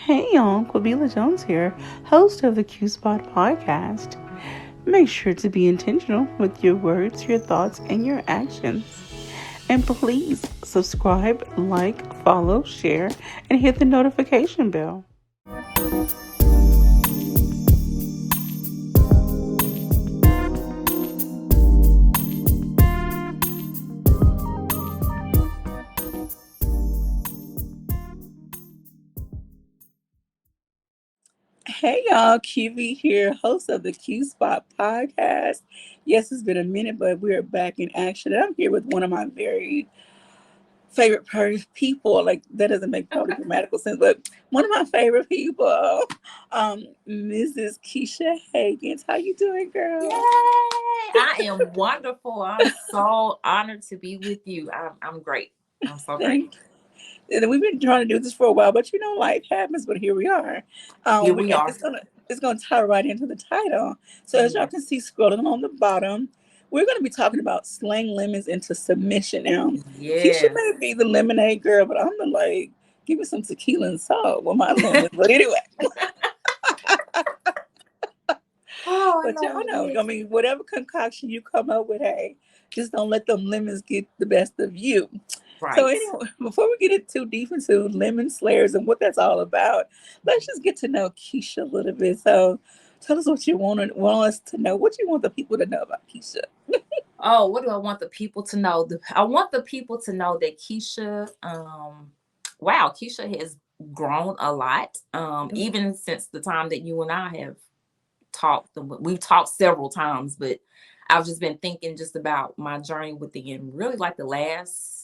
Hey y'all, Quabila Jones here, host of the Q Spot podcast. Make sure to be intentional with your words, your thoughts, and your actions. And please subscribe, like, follow, share, and hit the notification bell. Hey y'all, QV here, host of the Q Spot podcast. Yes, it's been a minute, but we're back in action. And I'm here with one of my very favorite people. Like that doesn't make probably grammatical sense, but one of my favorite people, Mrs. Kesha Haggans. How you doing, Yay! girl? I am wonderful. I'm so honored to be with you. I'm great. I'm so great. Thank. And we've been trying to do this for a while, but life happens. But here we are. Here We we and are. it's gonna tie right into the title. So as y'all Yes. can see, scrolling on the bottom, we're gonna be talking about slaying lemons into submission. Now, Keisha Yes. may be the lemonade girl, but I'm the like, give me some tequila and salt with my lemons. But anyway, Oh, but y'all Lord, know, yes. whatever concoction you come up with, hey, just don't let them lemons get the best of you. So Right. anyway, before we get too deep into lemon slayers and what that's all about, let's just get to know Keisha a little bit. So tell us what you want us to know. What you want the people to know about Keisha? Oh, what do I want the people to know? I want the people to know that Kesha, wow, Kesha has grown a lot. Even since the time that you and I have talked. We've talked several times, but I've just been thinking just about my journey with the end. Really, like the last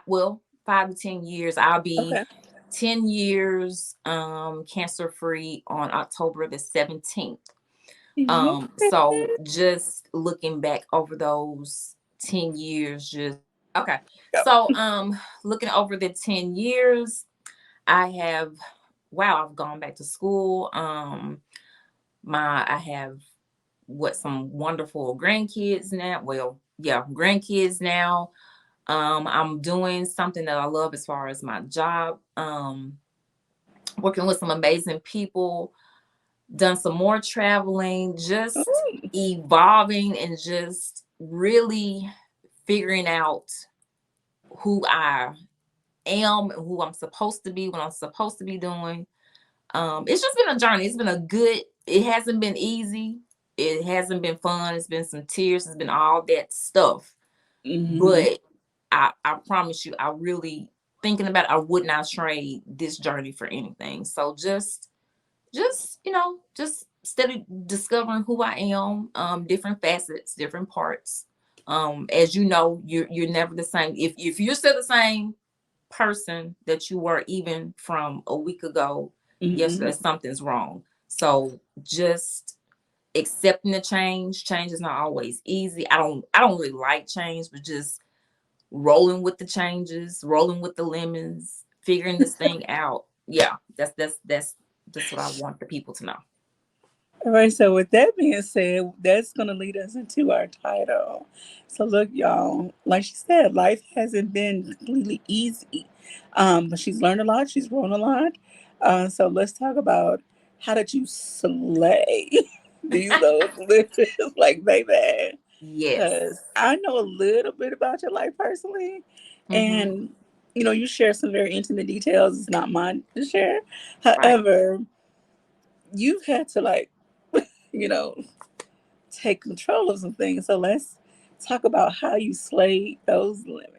well, 5 to 10 years. I'll be Okay. 10 years cancer free on October the 17th. Yeah. So just looking back over those 10 years, just okay. So looking over the 10 years, I have I've gone back to school. I have some wonderful grandkids now. Well, yeah, grandkids now. I'm doing something that I love as far as my job. Working with some amazing people, done some more traveling, just Oh, evolving and just really figuring out who I am and who I'm supposed to be, what I'm supposed to be doing. It's just been a journey. It hasn't been easy. It hasn't been fun. It's been some tears. It's been all that stuff. mm-hmm. But I promise you, I really thinking about it, I would not trade this journey for anything. So just steady discovering who I am, different facets, different parts. As you know, you're never the same. If you're still the same person that you were even from a week ago, Mm-hmm. yesterday, something's wrong. So just accepting the change. Change is not always easy. I don't really like change, but just rolling with the changes, rolling with the lemons, figuring this thing out. Yeah, that's what I want the people to know. All right, so with that being said, that's going to lead us into our title. So, look, y'all, like she said, life hasn't been completely easy, but she's learned a lot, she's grown a lot. So, let's talk about how did you slay these those lives, like, baby? Because Yes. I know a little bit about your life personally, Mm-hmm. and you share some very intimate details. It's not mine to share. Right. However, you've had to, like, you know, take control of some things. So let's talk about how you slayed those lemons.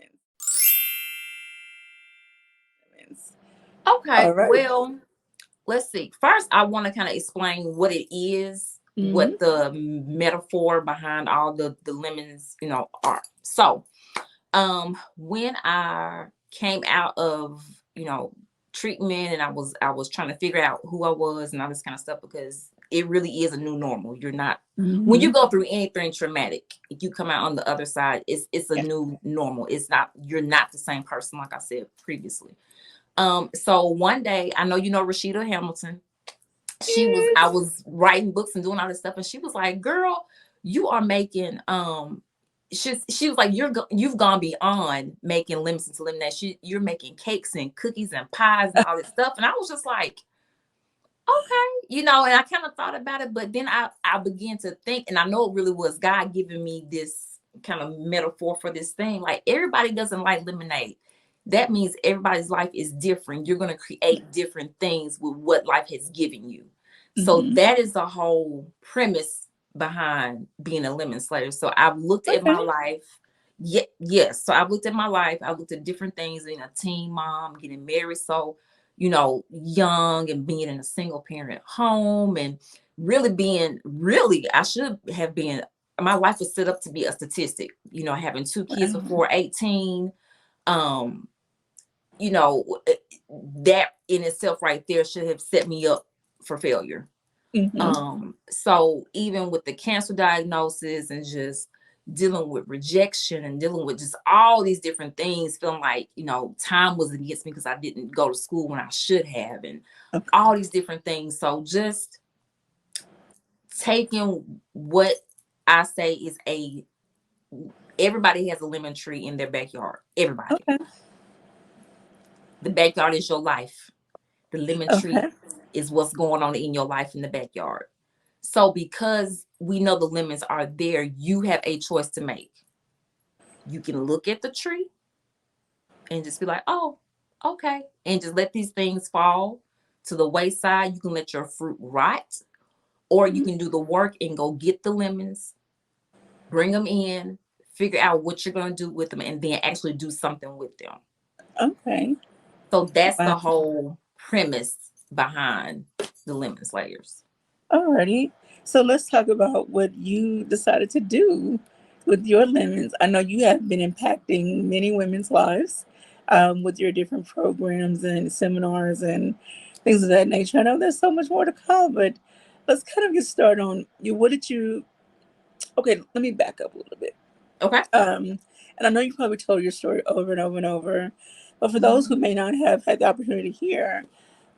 Okay. All right. Well, let's see. First, I want to kind of explain what it is, Mm-hmm. what the metaphor behind all the lemons, are. So, when I came out of, treatment and I was trying to figure out who I was and all this kind of stuff because it really is a new normal. You're not When you Mm-hmm. go through anything traumatic, you come out on the other side, it's a Yeah. new normal. You're not the same person like I said previously. So one day, I know Rashida Hamilton. I Yes. was writing books and doing all this stuff, and she was like, "Girl, you are making she was like, you've gone beyond making lemons into lemonade. You're making cakes and cookies and pies and all this stuff. And I was just like, okay, and I kind of thought about it, but then I began to think, and I know it really was God giving me this kind of metaphor for this thing. Like, everybody doesn't like lemonade. That means everybody's life is different. You're going to create different things with what life has given you. So Mm-hmm. that is the whole premise behind being a lemon slayer. So I've looked at my Okay. life. Yes. So I've looked at my life. I looked at different things, being a teen mom, getting married so, young, and being in a single parent home, and really, I should have been, my life was set up to be a statistic, having two kids Wow. before 18. Um, you know, that in itself right there should have set me up for failure. Mm-hmm. So even with the cancer diagnosis and just dealing with rejection and dealing with just all these different things, feeling like, time was against me because I didn't go to school when I should have, and Okay. all these different things. So just taking what I say is everybody has a lemon tree in their backyard. Everybody. Okay. The backyard is your life. The lemon tree Okay. is what's going on in your life in the backyard. So because we know the lemons are there, you have a choice to make. You can look at the tree and just be like, oh, okay. And just let these things fall to the wayside. You can let your fruit rot, or you can do the work and go get the lemons, bring them in, figure out what you're going to do with them, and then actually do something with them. Okay. So that's Wow. the whole premise behind the lemon slayers. Alrighty. So let's talk about what you decided to do with your lemons. I know you have been impacting many women's lives with your different programs and seminars and things of that nature. I know there's so much more to come, but let's kind of get started on you. What did you? Okay, let me back up a little bit. Okay. And I know you probably told your story over and over and over, but for those Mm-hmm. who may not have had the opportunity to hear,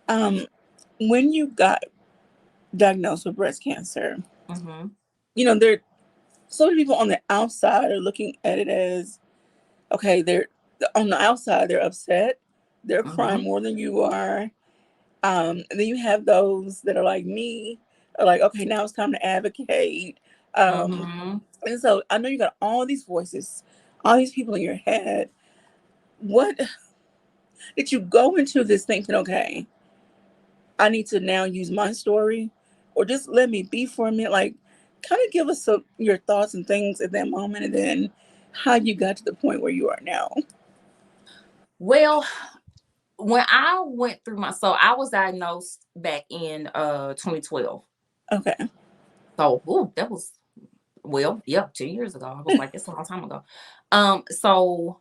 um, when you got diagnosed with breast cancer, Mm-hmm. there so many people on the outside are looking at it as okay, they're on the outside, they're upset, they're crying Mm-hmm. more than you are. And then you have those that are like me, are like, okay, now it's time to advocate. Um, Mm-hmm. and so I know you got all these voices, all these people in your head. What did you go into this thinking, okay, I need to now use my story, or just let me be for a minute? Like, kind of give us your thoughts and things at that moment, and then how you got to the point where you are now. Well, when I went through so I was diagnosed back in 2012. Okay. So that was, well, yeah, 2 years ago. I was like, it's a long time ago. So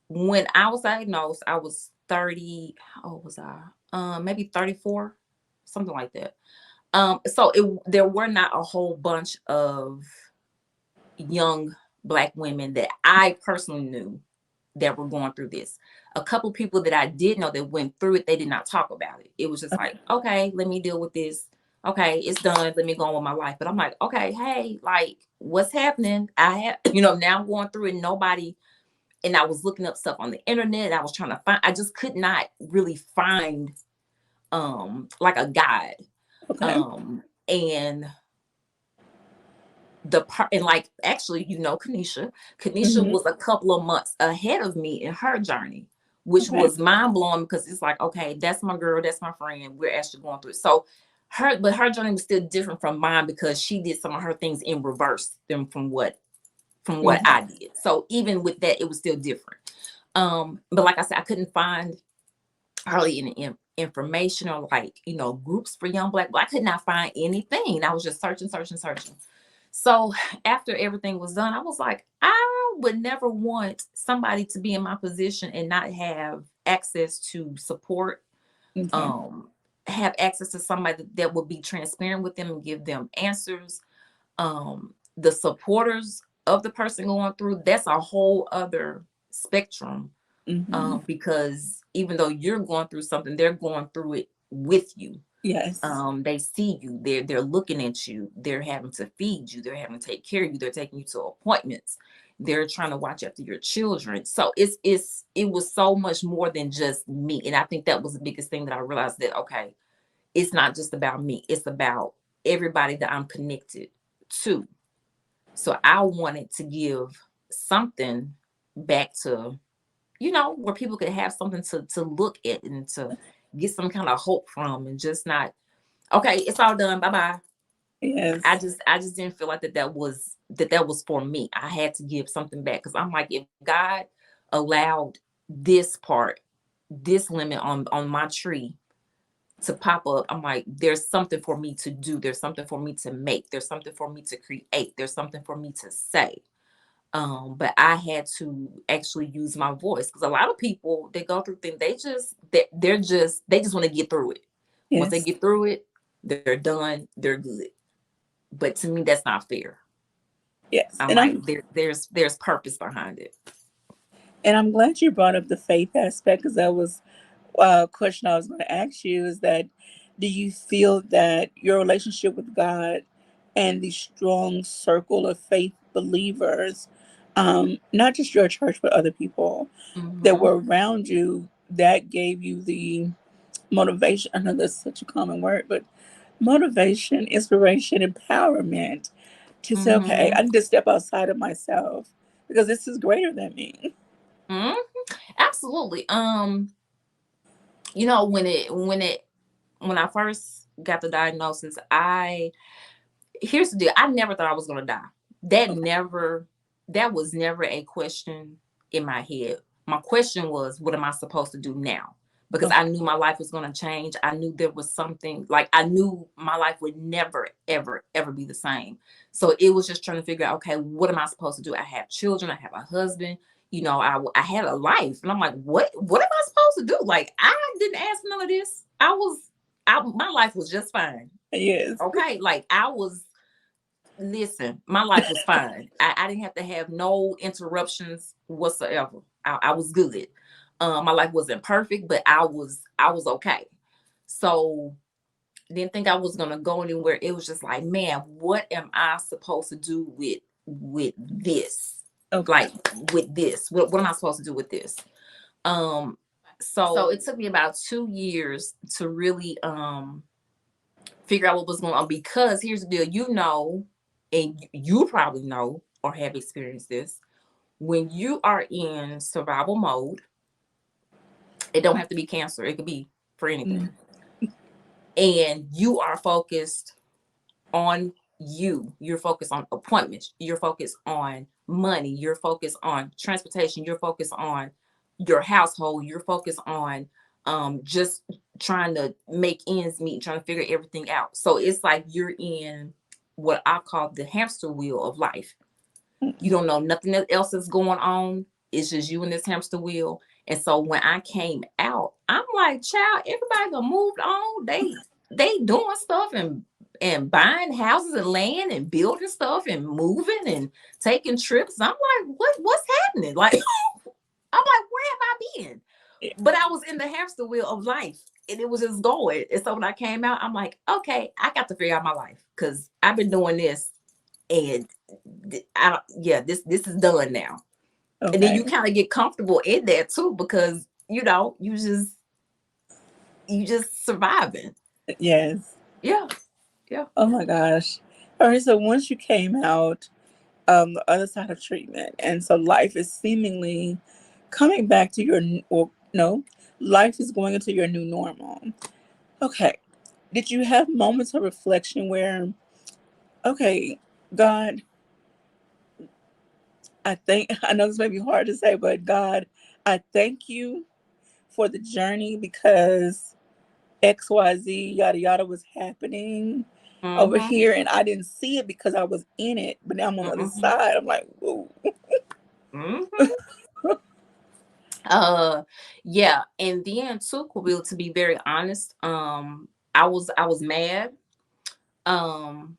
when I was diagnosed, I was 30. How old was I? Maybe 34, something like that. So there were not a whole bunch of young Black women that I personally knew that were going through this. A couple people that I did know that went through it, they did not talk about it. It was just like, Okay. okay, let me deal with this. Okay, it's done. Let me go on with my life. But I'm like, okay, hey, like, what's happening? I have, now I'm going through it. Nobody, and I was looking up stuff on the internet. I was trying to find, I just could not really find like a guide. Okay. And the part, and like, actually, Kanisha Hmm. was a couple of months ahead of me in her journey, which Okay. was mind-blowing, because it's like, okay, that's my girl, that's my friend, we're actually going through it. So her journey was still different from mine, because she did some of her things in reverse than from what Okay. I did. So even with that, it was still different. But like I said, I couldn't find hardly any information, or like, groups for young Black, but I could not find anything. I was just searching, searching, searching. So after everything was done, I was like, I would never want somebody to be in my position and not have access to support, Okay. um, have access to somebody that would be transparent with them and give them answers. The supporters of the person going through, that's a whole other spectrum, Hmm. because even though you're going through something, they're going through it with you. Yes. They see you, they're looking at you, they're having to feed you, they're having to take care of you, they're taking you to appointments, they're trying to watch after your children. So it was so much more than just me. And I think that was the biggest thing that I realized, that okay, it's not just about me, it's about everybody that I'm connected to. So I wanted to give something back to, where people could have something to look at and to get some kind of hope from, and just not, okay, it's all done, bye bye. I Yes. just I just didn't feel like that was for me. I had to give something back, because I'm like, if God allowed this part, this limit on my tree to pop up, I'm like, there's something for me to do. There's something for me to make. There's something for me to create. There's something for me to say. But I had to actually use my voice, because a lot of people, they go through things, they just want to get through it. Once they Yes. get through it, they're done. They're good. But to me, that's not fair. Yes. I'm like, there's purpose behind it. And I'm glad you brought up the faith aspect, because that was a question I was going to ask you, is that do you feel that your relationship with God and the strong circle of faith believers, not just your church, but other people that Mm-hmm. were around you, that gave you the motivation? I know that's such a common word, but motivation, inspiration, empowerment to say, okay, Mm-hmm. I need to step outside of myself because this is greater than me. Hmm. Absolutely. When I first got the diagnosis, I here's the deal. I never thought I was gonna die. That Okay. never, that was never a question in my head. My question was, what am I supposed to do now? Because Okay. I knew my life was gonna change. I knew there was something, like, I knew my life would never, ever, ever be the same. So it was just trying to figure out, okay, what am I supposed to do? I have children, I have a husband, I had a life. And I'm like, what am I supposed to do? Like, I didn't ask for none of this. My life was just fine. Yes. Okay. Like, listen, my life was fine. I didn't have to have no interruptions whatsoever. I was good. My life wasn't perfect, but I was okay. So didn't think I was gonna go anywhere. It was just like, man, what am I supposed to do with this? Okay. Like, with this, what am I supposed to do with this? Um, so it took me about 2 years to really figure out what was going on, because here's the deal, and you probably know or have experienced this. When you are in survival mode, it don't have to be cancer, it could be for Mm. anything, and you are focused on you're focused on appointments, you're focused on money, you're focused on transportation, you're focused on your household, you're focused on just trying to make ends meet, trying to figure everything out. So it's like you're in what I call the hamster wheel of life. You don't know nothing else is going on. It's just you in this hamster wheel. And so when I came out, I'm like, child, everybody done moved on. They doing stuff and buying houses and land and building stuff and moving and taking trips. I'm like, what's happening? Like, I'm like, where have I been? Yeah. But I was in the hamster wheel of life, and it was just going. And so when I came out, I'm like, okay, I got to figure out my life, because I've been doing this, and yeah, this is done now. And then you Okay. kind of get comfortable in that too, because you just surviving. Yes. Yeah, yeah. Oh my gosh. All right. So once you came out, the other side of treatment, and so life is seemingly coming back to or no, life is going into your new normal. Okay. Did you have moments of reflection where, okay, God, I think, I know this may be hard to say, but God, I thank you for the journey, because XYZ, yada, yada was happening over Mm-hmm. here, and I didn't see it because I was in it, but now I'm on the other Mm-hmm. side. I'm like, whoa. Mm-hmm. Yeah, and then too, Will, to be very honest, I was mad. Um,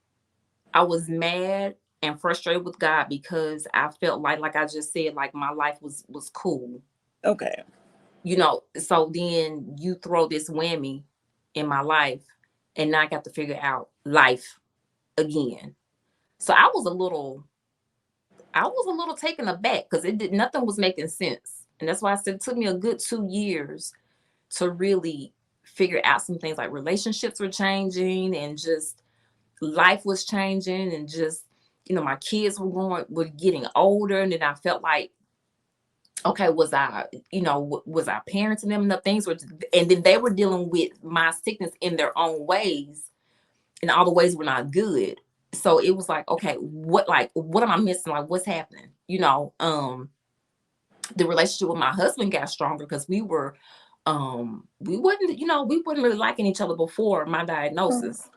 I was mad and frustrated with God, because I felt like I just said, like, my life was cool. Okay. So then you throw this whammy in my life, and now I got to figure out life again. So I was a little I was a little taken aback because nothing was making sense. And that's why I said it took me a good 2 years to really figure out some things, like relationships were changing and just life was changing, and just, my kids were getting older, and then I felt like, okay, was I parenting them enough? Things were, and then they were dealing with my sickness in their own ways, and all the ways were not good. So it was like, okay, what am I missing? Like, what's happening? The relationship with my husband got stronger because we wasn't really liking each other before my Oh, diagnosis.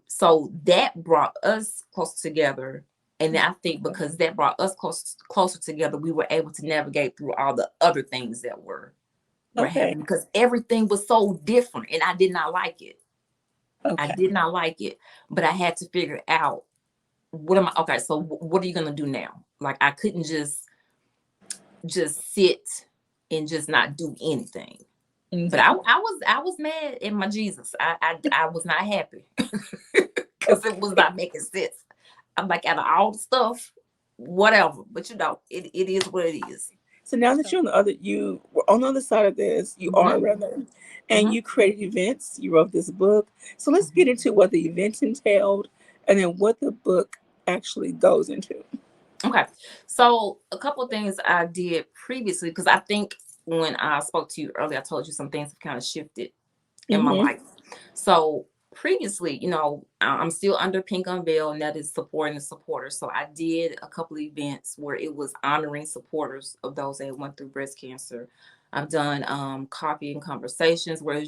So that brought us closer together. And I think because that brought us closer together, we were able to navigate through all the other things that were okay. happening, because everything was so different and I did not like it. I Okay. did not like it, but I had to figure out, okay, so what are you going to do now? Like, I couldn't just sit and just not do anything. But I, Okay. I was I was mad at my Jesus. I was not happy because it was not making sense. I'm like, out of all the stuff, whatever. But it is what it is. So now that So, you were on the other side of this, you hmm are rather, and hmm you created events, you wrote this book. So let's get into what the event entailed and then what the book actually goes into. okay. So a couple of things I did previously, because I think when I spoke to you earlier, I told you some things have kind of shifted in my Mm-hmm. life. So previously, I'm still under Pink Unveil, and that is supporting the supporters. So I did a couple of events where it was honoring supporters of those that went through breast cancer. I've done coffee and conversations where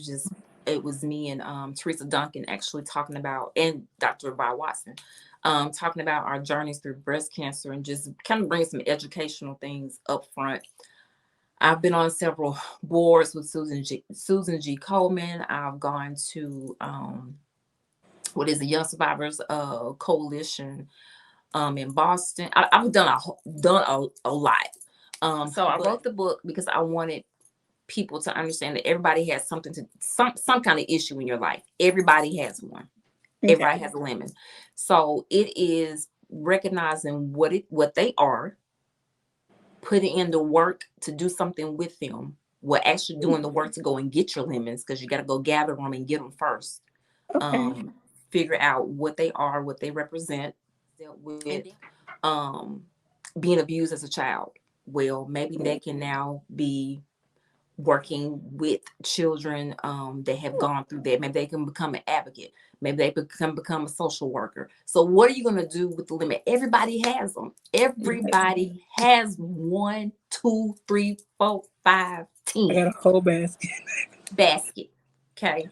it was me and Teresa Duncan actually talking about, and Dr. Bob Watson, talking about our journeys through breast cancer, and just kind of bring some educational things up front. I've been on several boards with Susan G. Coleman. I've gone to what is the Young Survivors Coalition in Boston. I've done a lot. So I wrote the book because I wanted people to understand that everybody has some kind of issue in your life. Everybody has one. Okay. Everybody has a lemon. So it is recognizing what they are, putting in the work to do something with them. Well, actually doing the work to go and get your lemons, because you got to go gather them and get them first. Okay. Um, Figure out what they are, what they represent. Dealt with um, being abused as a child. Well, maybe they can now be working with children that have gone through that. Maybe they can become an advocate. Maybe they become a social worker. So what are you going to do with the limit? Everybody has them. Everybody has one, two, three, four, five, I 10 got a whole basket. basket. Okay.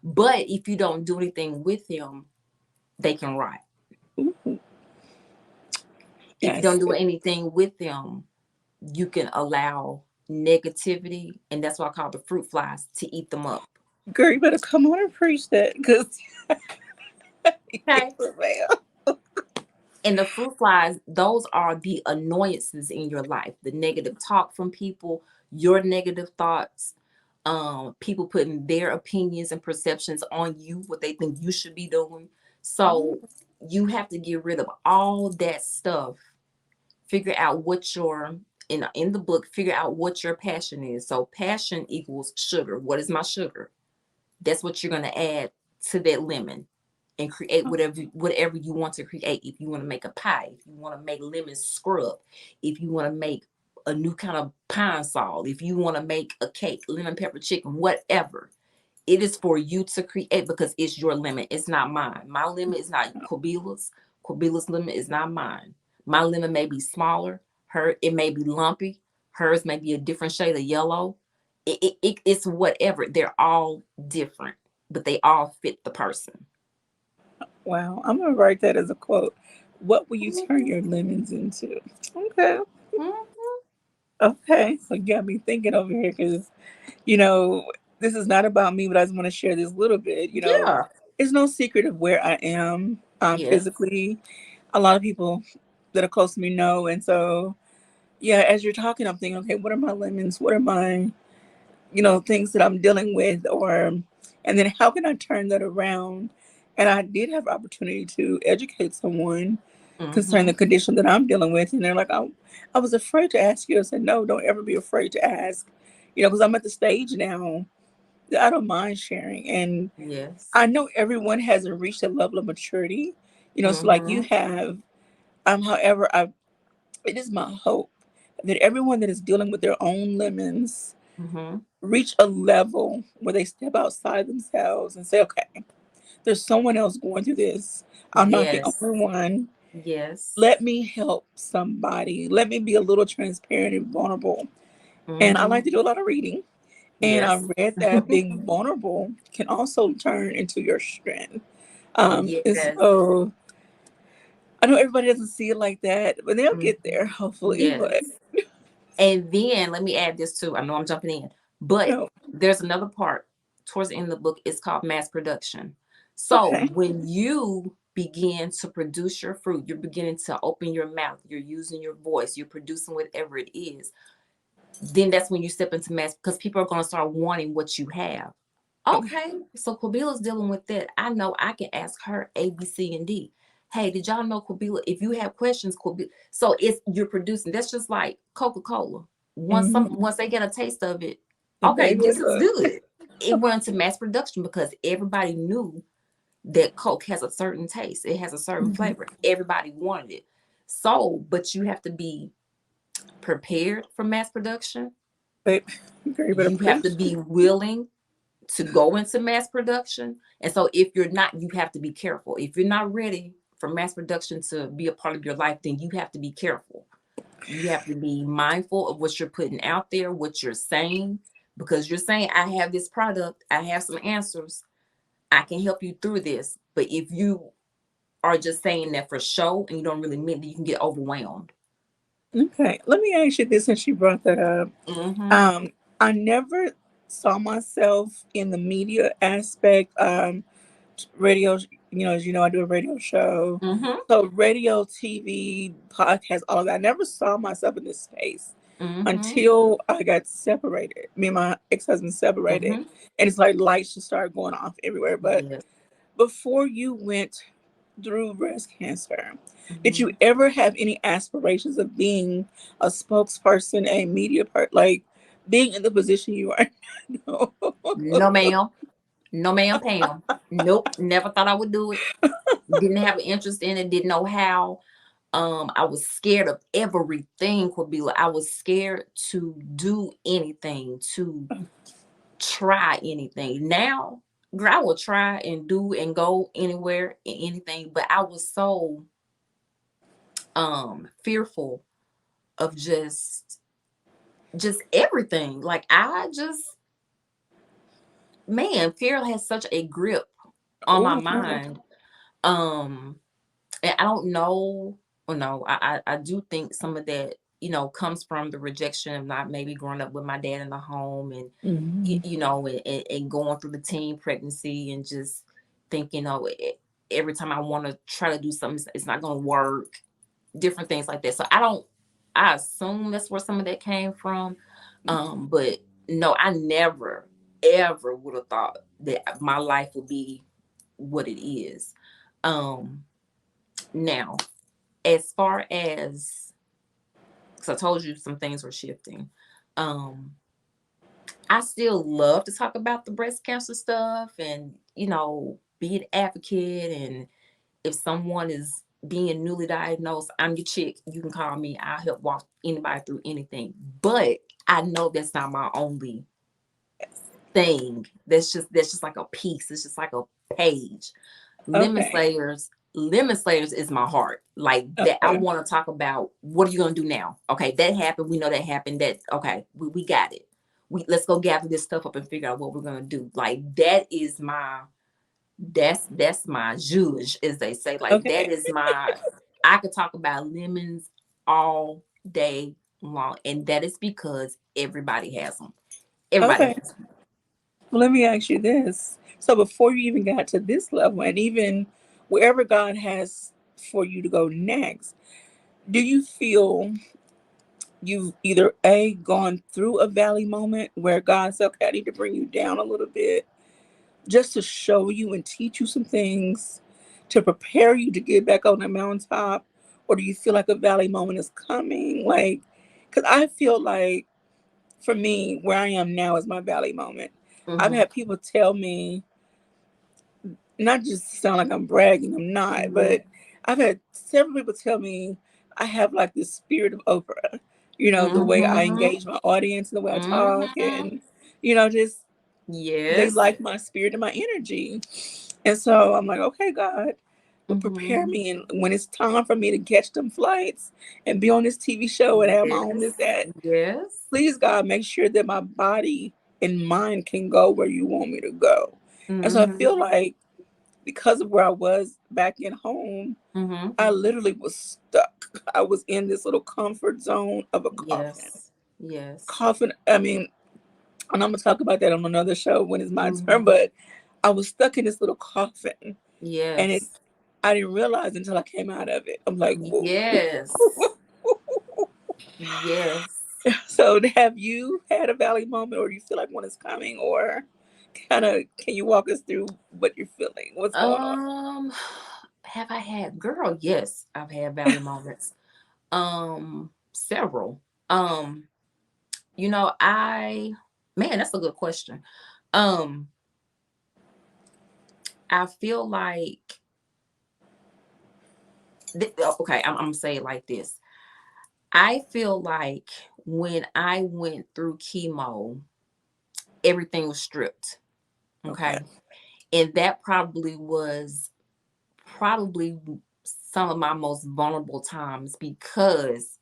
But if you don't do anything with them, they can rot. Ooh, If you yes. don't do anything with them, you can allow negativity, and that's what I call the fruit flies, to eat them up. Girl, you better come on and preach that because Okay. And the fruit flies, those are the annoyances in your life, the negative talk from people, your negative thoughts, people putting their opinions and perceptions on you, what they think you should be doing. So you have to get rid of all that stuff. Figure out what your in the book, figure out what your passion is. So passion equals sugar. What is my sugar? That's what you're gonna add to that lemon, and create whatever you want to create. If you want to make a pie, if you want to make lemon scrub, if you want to make a new kind of pine sol, if you want to make a cake, lemon pepper chicken, whatever. It is for you to create, because it's your lemon. It's not mine. My lemon is not Quabila's. Quabila's lemon is not mine. My lemon may be smaller. It may be lumpy. Hers may be a different shade of yellow. It's whatever. They're all different, but they all fit the person. Wow. I'm going to write that as a quote. What will you turn your lemons into? Okay. Mhm. Okay. So you got me thinking over here because, you know, this is not about me, but I just want to share this little bit. Yeah. It's no secret of where I am Yes. physically. A lot of people that are close to me know. And so, yeah, as you're talking, I'm thinking, okay, what are my lemons? What are my, things that I'm dealing with? And then how can I turn that around? And I did have opportunity to educate someone concerning the Mm-hmm. condition that I'm dealing with. And they're like, I was afraid to ask you. I said, no, don't ever be afraid to ask. Because I'm at the stage now that I don't mind sharing. And Yes. I know everyone hasn't reached a level of maturity. So like you Mm-hmm. have. However, it is my hope that everyone that is dealing with their own lemons Mm-hmm. reach a level where they step outside themselves and say, okay, there's someone else going through this. I'm not the Yes. only one. Let Yes. me help somebody. Let me be a little transparent and vulnerable. And I like Mm-hmm. to do a lot of reading. And I Yes. read that being vulnerable can also turn into your strength. And Yes. so I know everybody doesn't see it like that, but they'll Mhm. get there, hopefully. But Yes. And then let me add this too. I know I'm jumping in, but no, there's another part towards the end of the book. It's called mass production. So okay. when you begin to produce your fruit, you're beginning to open your mouth, you're using your voice, you're producing whatever it is, then that's when you step into mass because people are going to start wanting what you have. Okay. Okay, so Quabila's dealing with that. I know I can ask her A, B, C, and D. Hey, did y'all know Quabila? If you have questions, Quabila. So it's you're producing. That's just like Coca-Cola. Mm-hmm. Once they get a taste of it, And okay, baby, this is look. good. It went to mass production because everybody knew that Coke has a certain taste. It has a certain Mm-hmm. flavor. Everybody wanted it. So, but you have to be prepared for mass production. Babe, girl, you better You have to preach. be willing to go into mass production. And so if you're not, you have to be careful. If you're not ready for mass production to be a part of your life, then you have to be careful. You have to be mindful of what you're putting out there, what you're saying, because you're saying, I have this product, I have some answers, I can help you through this. But if you are just saying that for show and you don't really mean that, you can get overwhelmed. Okay, let me ask you this since you brought that up. Mm-hmm. Um, I never saw myself in the media aspect. Radio, as you know, I do a radio show. Mm-hmm. So radio, TV, podcast, all of that. I never saw myself in this space Mm-hmm. until I got separated. Me and my ex-husband separated. Mm-hmm. And it's like lights just started going off everywhere. But Yes. before you went through breast cancer, did you Mm-hmm. ever have any aspirations of being a spokesperson, a media part, like being in the position you are now? No, ma'am. No, ma'am, Pam. Nope. Never thought I would do it. Didn't have an interest in it. Didn't know how. I was scared of everything, Quabila. I was scared to do anything, to try anything. Now, girl, I will try and do and go anywhere and anything. But I was so fearful of just everything. Like I just man, fear has such a grip on my Oh, no. mind. Um and I don't know. Well, no, I do think some of that, comes from the rejection of not maybe growing up with my dad in the home and, Mhm. and going through the teen pregnancy and just thinking, every time I want to try to do something, it's not going to work, different things like that. So I assume that's where some of that came from. But no, I never, ever would have thought that my life would be what it is. Um, Now, as far as, because I told you some things were shifting, um, I still love to talk about the breast cancer stuff and, be an advocate. And if someone is being newly diagnosed, I'm your chick. You can call me. I'll help walk anybody through anything. But I know that's not my only thing. That's just like a piece. It's just like a page. Lemon Okay. Slayers, Lemon Slayers is my heart. Like that, I Okay. want to talk about what are you gonna do now? Okay, that happened. We know that happened. That okay, we got it. Let's go gather this stuff up and figure out what we're gonna do. Like that is my that's my zhuzh, as they say. Like that Okay. is my I could talk about lemons all day long, and that is because everybody has them. Everybody Okay. has them. Well, let me ask you this. So before you even got to this level, and even wherever God has for you to go next, do you feel you've either A, gone through a valley moment where God said, okay, I need to bring you down a little bit just to show you and teach you some things to prepare you to get back on the mountaintop? or do you feel like a valley moment is coming? Like, because I feel like for me, where I am now is my valley moment. I've Mm-hmm. had people tell me, not just to sound like I'm bragging, I'm not, Mm-hmm. but I've had several people tell me I have like this spirit of Oprah. You know, the way I Mm-hmm. engage my audience, the way I talk, Mm-hmm. and, you know, just they Yes. like my spirit and my energy. And so I'm like, okay, God, but prepare Mm-hmm. me. And when it's time for me to catch them flights and be on this TV show and have my own this, Yes. that, Yes. please, God, make sure that my body and mind can go where you want me to go. And so I Mm-hmm. feel like because of where I was back in home, Mm-hmm. I literally was stuck. I was in this little comfort zone of a coffin. Yes. Yes. Coffin, I mean, and I'm gonna talk about that on another show when it's my turn, Mm-hmm. but I was stuck in this little coffin, and it Yes. I didn't realize until I came out of it. I'm like, whoa. Yes. Yes. So have you had a valley moment, or do you feel like one is coming, or kind of can you walk us through what you're feeling? What's going on? Um, have I had girl? Yes, I've had valley moments. Several. Um, I man, that's a good question. Um, I feel like okay, I'm gonna say it like this. I feel like when I went through chemo, everything was stripped. Okay. Okay. And that probably some of my most vulnerable times because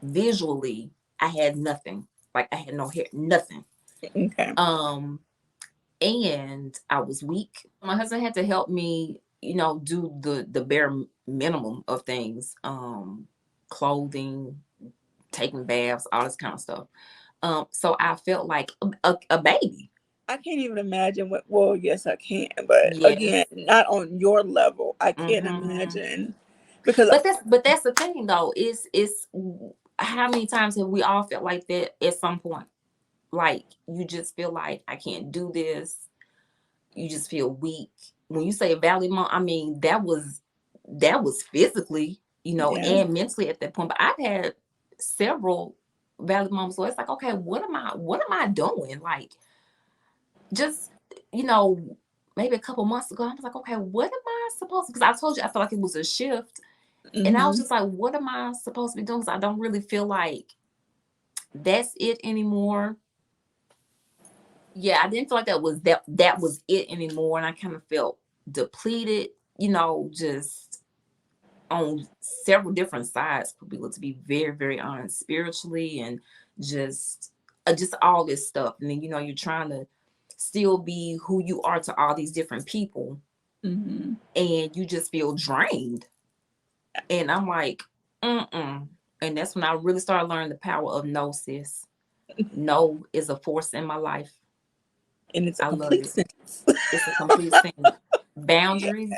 visually I had nothing. Like I had no hair, nothing. Okay. Um, and I was weak. My husband had to help me, do the bare minimum of things. Clothing, taking baths, all this kind of stuff. So I felt like a baby. I can't even imagine what. Well, yes, I can, but again, Yes. not on your level. I can't Hmm. imagine because But that's the thing though. Is how many times have we all felt like that at some point? Like you just feel like I can't do this. You just feel weak. When you say valley mom, I mean that was physically, yeah, and mentally at that point. But I've had several valley moms where it's like, okay, what am I doing? Like just you know, maybe a couple months ago, I was like, okay, what am I supposed to? Because I told you I felt like it was a shift. And I was hmm, just like, what am I supposed to be doing? Because I don't really feel like that's it anymore. Yeah, I didn't feel like that was it anymore. And I kind of felt depleted, just on several different sides, to be very, very honest, spiritually and just just all this stuff. And then, you're trying to still be who you are to all these different people, hmm, and you just feel drained. And I'm like, mm-mm. And that's when I really started learning the power of no, sis. No is a force in my life. and it's a I love complete it. sentence. It's a complete sentence. Boundaries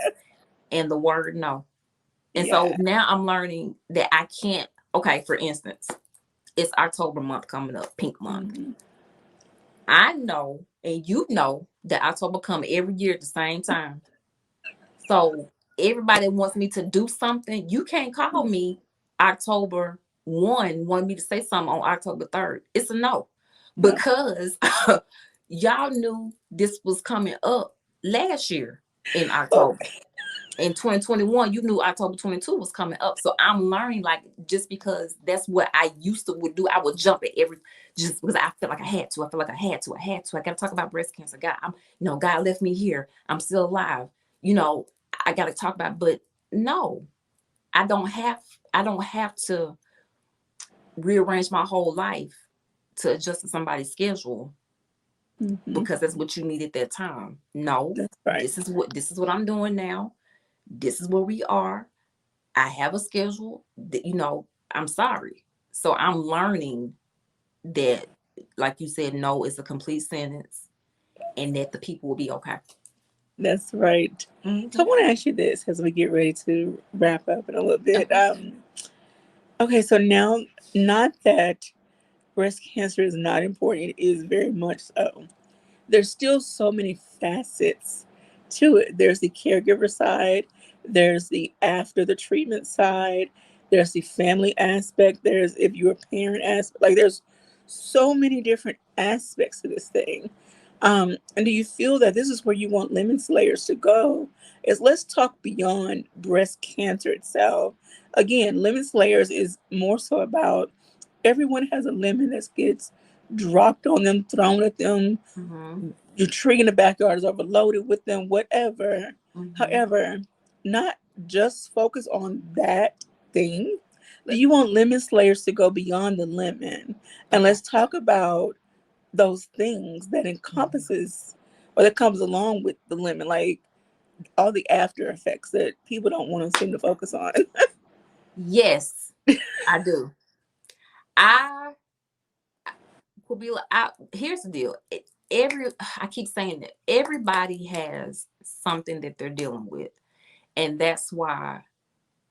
and the word no. And so Yeah. now I'm learning that I can't, okay, for instance, it's October month coming up, pink month. Hmm. I know, and you know, that October come every year at the same time. So everybody wants me to do something. You can't call me October 1, want me to say something on October 3rd. It's a no. No. Because y'all knew this was coming up last year in Oh, October. In 2021, you knew October 22 was coming up. So I'm learning, like, just because that's what I used to would do, I would jump at every, just because I felt like I had to. I feel like I got to talk about breast cancer. God left me here. I'm still alive. You know, I got to talk about, but no, I don't have, I don't have to rearrange my whole life to adjust to somebody's schedule hmm, because that's what you need at that time. No, that's right. this is what I'm doing now. This is where we are. I have a schedule that, I'm sorry. So I'm learning that, like you said, no is a complete sentence and that the people will be okay. That's right. So I Hmm. want to ask you this as we get ready to wrap up in a little bit. Okay. Okay, so now, not that breast cancer is not important, it is very much so. There's still so many facets to it. There's the caregiver side, There's the after the treatment side. There's the family aspect. There's if you're a parent aspect. Like there's so many different aspects to this thing. And do you feel that this is where you want Lemon Slayers to go? Is let's talk beyond breast cancer itself. Again, Lemon Slayers is more so about everyone has a lemon that gets dropped on them, thrown at them. Mm-hmm. Your tree in the backyard is overloaded with them, whatever. Mm-hmm. However, not just focus on that thing. You want lemon slayers to go beyond the lemon. And Okay. let's talk about those things that Mm-hmm. encompasses or that comes along with the lemon, like all the after effects that people don't want to seem to focus on. Yes, I do. I could be like, here's the deal. I keep saying that everybody has something that they're dealing with, and that's why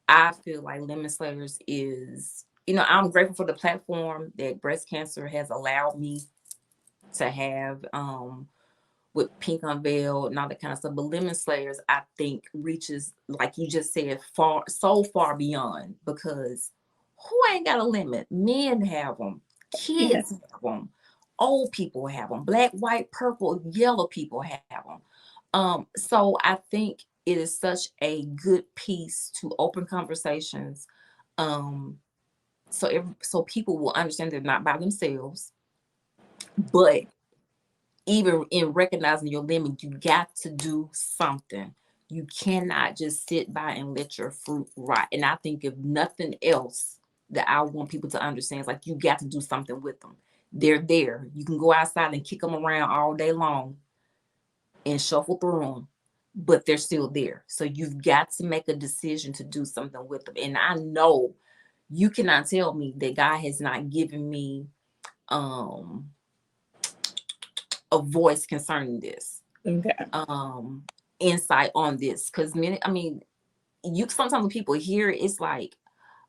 I feel like Lemon Slayers is. I'm grateful for the platform that breast cancer has allowed me to have. With Pink Unveiled and all that kind of stuff. But Lemon Slayers, I think, reaches, like you just said, so far beyond, because who ain't got a limit? Men have them, Yeah. kids have them, old people have them, black, white, purple, yellow people have them. So I think it is such a good piece to open conversations. Um, so people will understand they're not by themselves, but even in recognizing your limit, you got to do something. You cannot just sit by and let your fruit rot. And I think if nothing else that I want people to understand is like you got to do something with them. They're there. You can go outside and kick them around all day long and shuffle through them, but they're still there. So you've got to make a decision to do something with them. And I know you cannot tell me that God has not given me um a voice concerning this, Okay. um insight on this, because you sometimes when people hear it, it's like,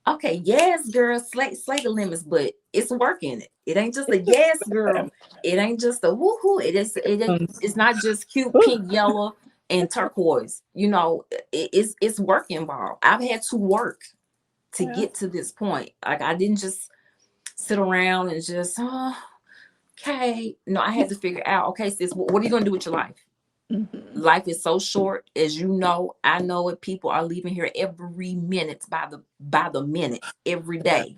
okay, yes girl, slay the limits, but it's working. It ain't just a yes girl, it ain't just a woohoo, it's not just cute Whew. pink, yellow, and turquoise. It's work involved. I've had to work to Yeah. get to this point. Like, I didn't just sit around and just, okay, no, I had to figure out, okay, sis, what are you gonna do with your life? Hmm. Life is so short, as you know. I know it. People are leaving here every minute, by the minute, every Yeah. day.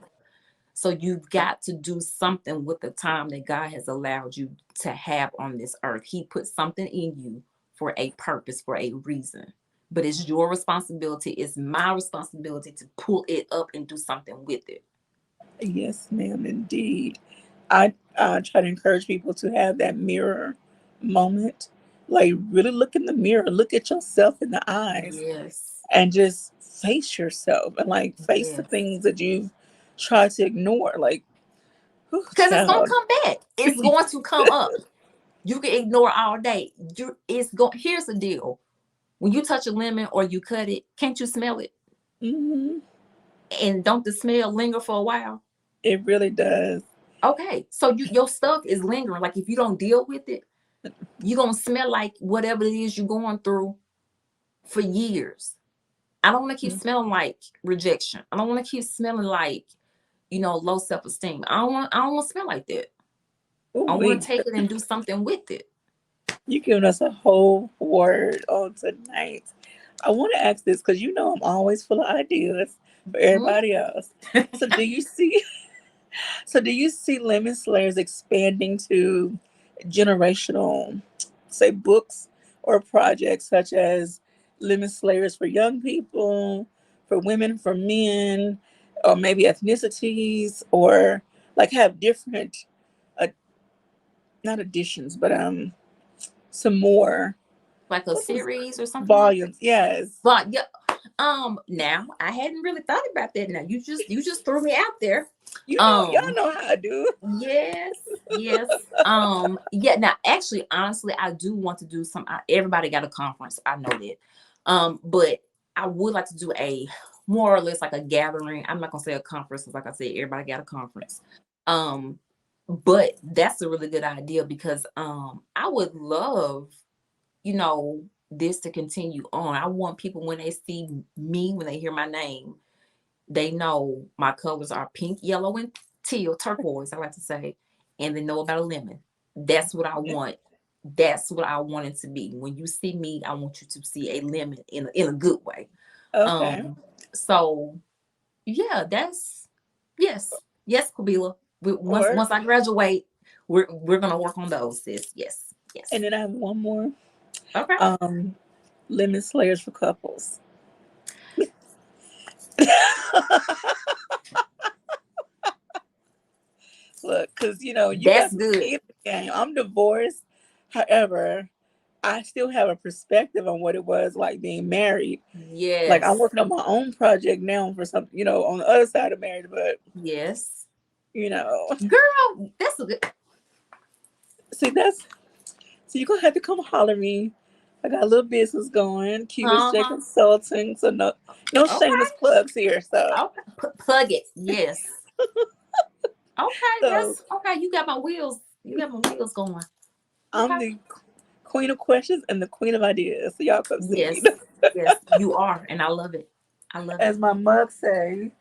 So you've got to do something with the time that God has allowed you to have on this earth. He put something in you for a purpose, for a reason. But it's your responsibility, it's my responsibility to pull it up and do something with it. Yes, ma'am, indeed. I try to encourage people to have that mirror moment. Like, really look in the mirror, look at yourself in the eyes, Yes. and just face yourself and like face the Yes. things that you've tried to ignore. Like, whew, Because it's gonna child. come back. It's going to come up. You can ignore all day. Here's the deal. When you touch a lemon or you cut it, can't you smell it? Hmm. And don't the smell linger for a while? It really does. Okay. So your stuff is lingering. Like, if you don't deal with it, you're gonna smell like whatever it is you're going through for years. I don't want to keep smelling like rejection. I don't want to keep smelling like, low self-esteem. I don't want to smell like that. Ooh, I want we to take it and do something with it. you giving us a whole word on tonight. I want to ask this because you know I'm always full of ideas for Mhm. everybody else. So do you see? So do you see Lemon Slayers expanding to generational, say, books or projects such as Lemon Slayers for young people, for women, for men, or maybe ethnicities, or like have different, uh, not additions, but some more Like a what was series or something like that. volumes? Yes. But yeah, now I hadn't really thought about that. Now you just threw me out there. Y'all Um, know how I do. yes, yes. Yeah. Now, actually, honestly, I do want to do some. Everybody got a conference. I know that. But I would like to do a more or less like a gathering. I'm not gonna say a conference, because like I said, everybody got a conference. Um, but that's a really good idea, because I would love, you know, this to continue on. I want people, when they see me, when they hear my name, they know my colors are pink, yellow, and teal, turquoise, I like to say, and they know about a lemon. That's what I want. That's what I want it to be. When you see me, I want you to see a lemon in a good way. Okay. So yeah, that's yes, yes, Kabila. Or Once I graduate, we're gonna work on those, sis. Yes, and yes. then I have one more. Okay. Um, lemon slayers for couples. Look, because you got That's some good. skin in the game. I'm divorced. However, I still have a perspective on what it was like being married. Like I'm Yes. working on my own project now for something, on the other side of marriage, but Yes. you know, Girl, that's a good. see that's so you're gonna have to come holler at me. I got a little business going, Cubans J Uh-huh. Consulting, so no shameless Okay. plugs here. So Okay. Plug it. Yes. Okay. so That's okay. You got my wheels. You got my wheels going. I'm Okay. the queen of questions and the queen of ideas. So y'all come see me. Yes. Yes. You are, and I love it. I love it. As my mug say,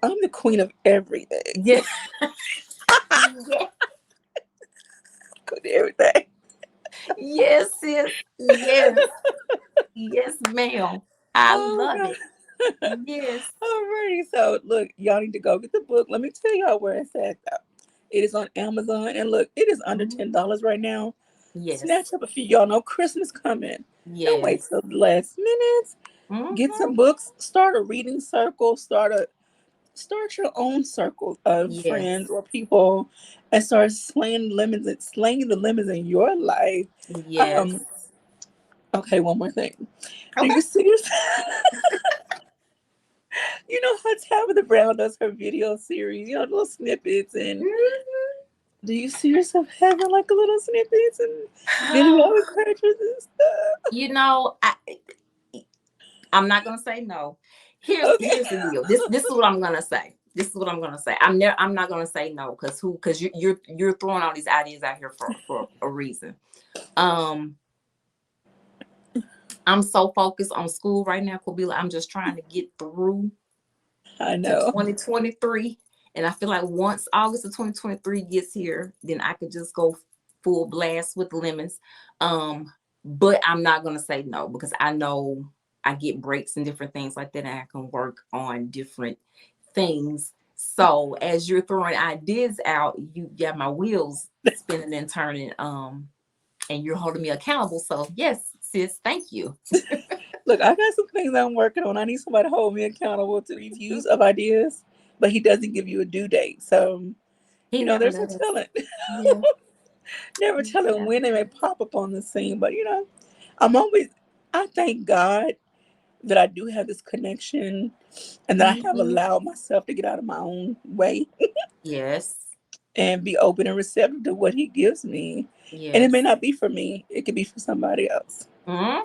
I'm the queen of everything. Yeah. Yeah. Queen of everything. Yes, sis. Yes. Yes, ma'am. I Oh love god. it. Yes. Alrighty, so look, y'all need to go get the book. Let me tell y'all where it's at though. It is on Amazon, and look, it is under Mhm. $10 right now. Yes. Snatch up a few. Y'all know Christmas coming. Don't wait Yes. till the last minute. Get Hmm. some books. Start a reading circle. Start your own circle of friends Yes. or people, and start slaying the lemons in your life. Yes. Um. Okay, one more thing. Do Okay. you see yourself? You know how Tabitha Brown does her video series, little snippets, and do you see yourself having like a little snippets and video encouragements and stuff? You know, I'm not gonna say no. Okay. Here's the deal. This is what I'm gonna say. This is what I'm gonna say. I'm not gonna say no because you're throwing all these ideas out here for a reason. Um, I'm so focused on school right now, Kobila. I'm just trying to get through I to know. 2023. And I feel like once August of 2023 gets here, then I could just go full blast with the lemons. Um, but I'm not gonna say no because I know I get breaks and different things like that, and I can work on different things. So as you're throwing ideas out, you got my wheels spinning and turning. And you're holding me accountable. So yes, sis, thank you. Look, I got some things I'm working on. I need somebody to hold me accountable to reviews of ideas, but he doesn't give you a due date. So, He never there's no does. telling. Yeah. Never He telling never when they may does. pop up on the scene. But, I'm always, I thank God that I do have this connection and that I have Hmm. allowed myself to get out of my own way Yes. and be open and receptive to what he gives me. And it may Yes. not be for me, it could be for somebody else. Hmm.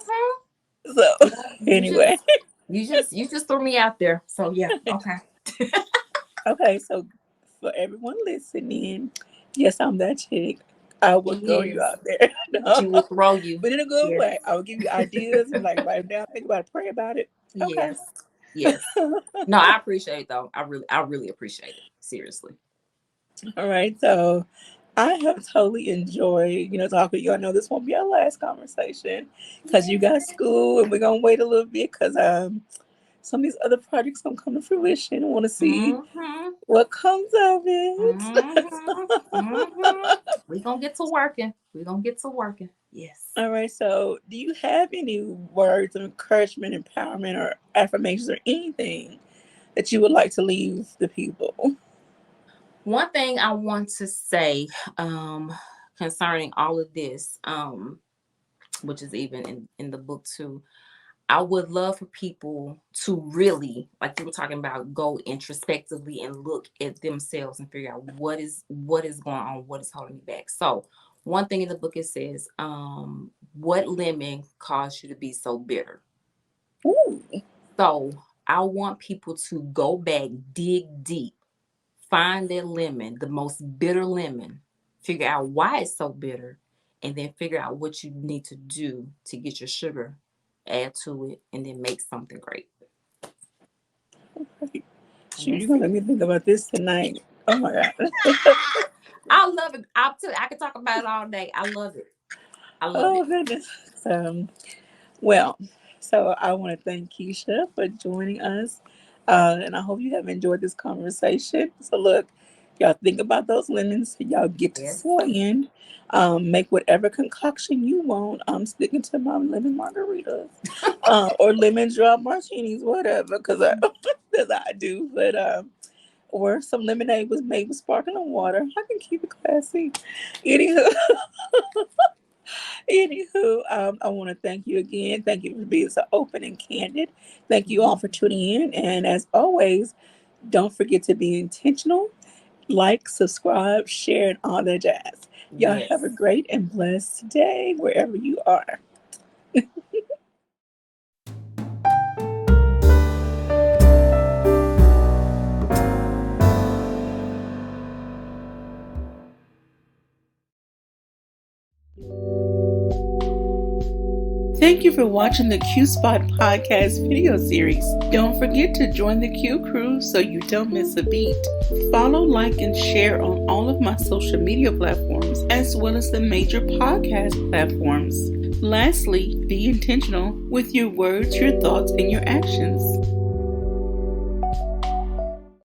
So, Yeah. anyway, You just threw me out there. So yeah. Okay. okay, so for everyone listening, yes, I'm that chick. I will throw you Yes. out there. No, She will throw you. but in a good Yes. way. I will give you ideas and like write it down, think about it, pray about it. Okay. Yes. Yes. No, I appreciate it though. I really appreciate it. Seriously. All right. So I have totally enjoyed, talking with you. I know this won't be our last conversation because you got school and we're gonna wait a little bit because some of these other projects gonna come to fruition. I want to see Mm-hmm. what comes of it. Mm-hmm. Mm-hmm. We gonna get to working. We gonna get to working. Yes. All right. So, do you have any words of encouragement, empowerment, or affirmations, or anything that you would like to leave the people? One thing I want to say concerning all of this, which is even in the book too, I would love for people to really, like you were talking about, go introspectively and look at themselves and figure out what is going on, what is holding me back. So one thing in the book it says, what lemon caused you to be so bitter? Ooh, So I want people to go back, dig deep, find their lemon, the most bitter lemon, figure out why it's so bitter, and then figure out what you need to do to get your sugar, add to it, and then make something great. And Shoot, you're that's gonna it. let me think about this tonight. Oh my god. I love it. I can talk about it all day. I love it. I love Oh it. goodness. Well, so I want to thank Kesha for joining us, and I hope you have enjoyed this conversation. So look, y'all think about those lemons. Y'all get to Yes. swaying. Make whatever concoction you want. I'm sticking to my lemon margaritas, or lemon drop martinis, whatever, because I, 'cause I do. But or some lemonade was made with sparkling water. I can keep it classy. Anywho, I want to thank you again. Thank you for being so open and candid. Thank you all for tuning in. And as always, don't forget to be intentional. Like, subscribe, share, and all that jazz. Y'all have a Yes. great and blessed day wherever you are. Thank you for watching the Q Spot podcast video series. Don't forget to join the Q crew so you don't miss a beat. Follow, like, and share on all of my social media platforms, as well as the major podcast platforms. Lastly, be intentional with your words, your thoughts, and your actions.